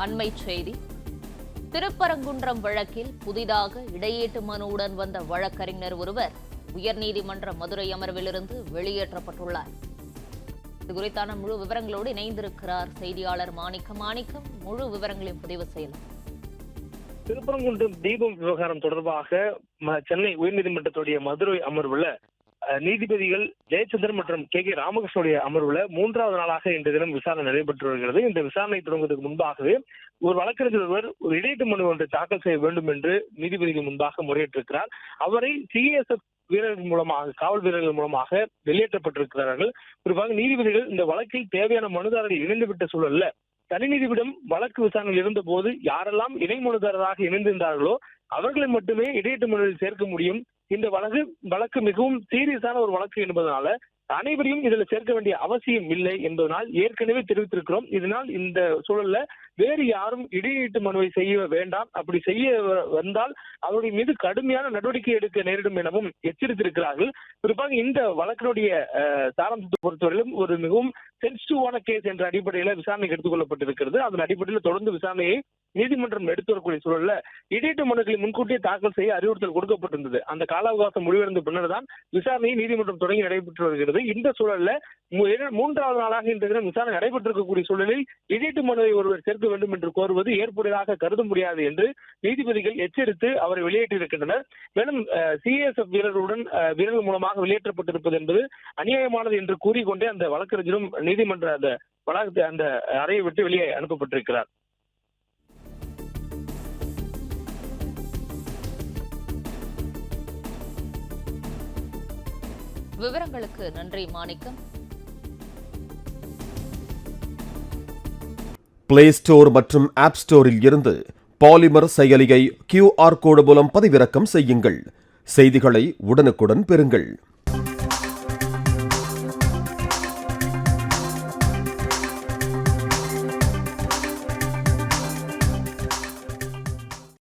அண்மைச் செய்தி. திருப்பரங்குன்றம் வழக்கில் புதிதாக இடையீட்டு மனுவுடன் வந்த வழக்கறிஞர் ஒருவர் உயர்நீதிமன்ற மதுரை அமர்விலிருந்து வெளியேற்றப்பட்டுள்ளார். இதுகுறித்தான முழு விவரங்களோடு இணைந்திருக்கிறார் செய்தியாளர் மாணிக்கம். முழு விவரங்களையும் பதிவு செய்யலாம். திருப்பரங்குன்றம் தீபம் விவகாரம் தொடர்பாக சென்னை உயர்நீதிமன்றத்துடைய மதுரை அமர்வுல நீதிபதிகள் ஜெயச்சந்திரன் மற்றும் கே ராமகிருஷ்ணனுடைய அமர்வுல 3வது நாளாக இன்று தினம் விசாரணை நடைபெற்று வருகிறது. இந்த விசாரணை தொடங்குவதற்கு முன்பாகவே ஒரு வழக்கறிஞர் ஒருவர் ஒரு இடையீட்டு மனு ஒன்றை தாக்கல் செய்ய வேண்டும் என்று நீதிபதிகள் முன்பாக முறையிட்டிருக்கிறார். அவரை சிஎஸ்எஃப் வீரர்கள் மூலமாக, காவல் வீரர்கள் மூலமாக வெளியேற்றப்பட்டிருக்கிறார்கள். குறிப்பாக நீதிபதிகள் இந்த வழக்கில் தேவையான மனுதாரர்கள் இணைந்துவிட்ட சூழல்ல தனி நீதிபதியிடம் வழக்கு விசாரணையில் இருந்த போது யாரெல்லாம் இணை மனுதாரராக இணைந்திருந்தார்களோ அவர்களை மட்டுமே இடையீட்டு மனுவில் சேர்க்க முடியும். இந்த வழக்கு மிகவும் சீரியஸான ஒரு வழக்கு என்பதனால அனைவரையும் இதில் சேர்க்க வேண்டிய அவசியம் இல்லை என்பதனால் ஏற்கனவே தெரிவித்திருக்கிறோம். இதனால் இந்த சூழல்ல வேறு யாரும் இடையீட்டு மனுவை செய்ய வேண்டாம், அப்படி செய்ய வந்தால் அவர்கள் மீது கடுமையான நடவடிக்கை எடுக்க நேரிடும் எனவும் எச்சரித்திருக்கிறார்கள். குறிப்பாக இந்த வழக்கினுடைய சாராம்சத்தை பொறுத்தவரையிலும் ஒரு மிகவும் சென்சிட்டிவான கேஸ் என்ற அடிப்படையில் விசாரணைக்கு எடுத்துக் கொள்ளப்பட்டிருக்கிறது. அதன் அடிப்படையில் தொடர்ந்து விசாரணையை நீதிமன்றம் எடுத்து வரக்கூடிய சூழல்ல இடையீட்டு மனுக்களை முன்கூட்டியே தாக்கல் செய்ய அறிவுறுத்தல் கொடுக்கப்பட்டிருந்தது. அந்த கால அவகாசம் முடிவடைந்த பின்னர் தான் விசாரணையை நீதிமன்றம் தொடங்கி நடைபெற்று வருகிறது. இந்த சூழல்ல 3வது நாளாக இந்த தினம் விசாரணை நடைபெற்றிருக்கக்கூடிய சூழலில் இடையீட்டு மனுவை ஒருவர் சேர்க்க வேண்டும் என்று கோருவது ஏற்புடையதாக கருத முடியாது என்று நீதிபதிகள் எச்சரித்து அவரை வெளியேற்றியிருக்கின்றனர். மேலும் சிஎஸ்எஃப் வீரர்கள் மூலமாக வெளியேற்றப்பட்டிருப்பது என்பது அநியாயமானது என்று கூறிக்கொண்டே அந்த வழக்கறிஞரும் நீதிமன்ற அந்த வளாகத்தை அந்த அறையை விட்டு வெளியே அனுப்பப்பட்டிருக்கிறார். விவரங்களுக்கு நன்றி மாணிக்கம். பிளே ஸ்டோர் மற்றும் ஆப் ஸ்டோரில் இருந்து பாலிமர் செயலியை QR கோடு மூலம் பதிவிறக்கம் செய்யுங்கள். செய்திகளை உடனுக்குடன் பெறுங்கள்.